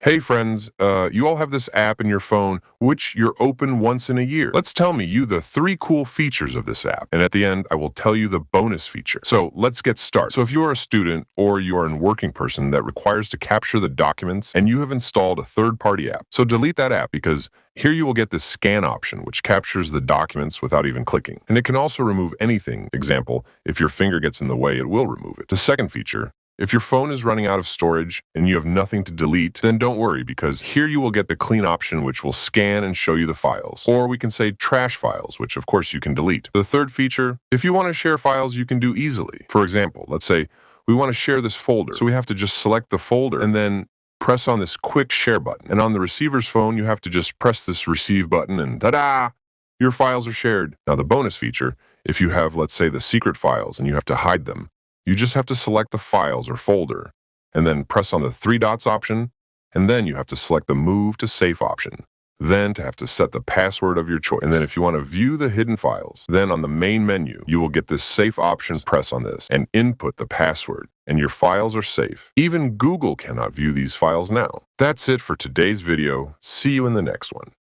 Hey friends, you all have this app in your phone which you're open once in a year. Let's tell me you the three cool features of this app. And at the end, I will tell you the bonus feature. So let's get started. So if you are a student or you are a working person that requires to capture the documents and you have installed a third-party app, so delete that app because here you will get the scan option, which captures the documents without even clicking. And it can also remove anything. Example, if your finger gets in the way, it will remove it. The second feature, if your phone is running out of storage and you have nothing to delete, then don't worry because here you will get the clean option which will scan and show you the files. Or we can say trash files, which of course you can delete. The third feature, if you want to share files, you can do easily. For example, let's say we want to share this folder. So we have to just select the folder and then press on this quick share button. And on the receiver's phone, you have to just press this receive button and ta-da! Your files are shared. Now the bonus feature, if you have, let's say, the secret files and you have to hide them, you just have to select the files or folder and then press on the three dots option, and then you have to select the move to safe option. Then to have to set the password of your choice. And then if you want to view the hidden files, then on the main menu, you will get this safe option, press on this and input the password and your files are safe. Even Google cannot view these files now. That's it for today's video. See you in the next one.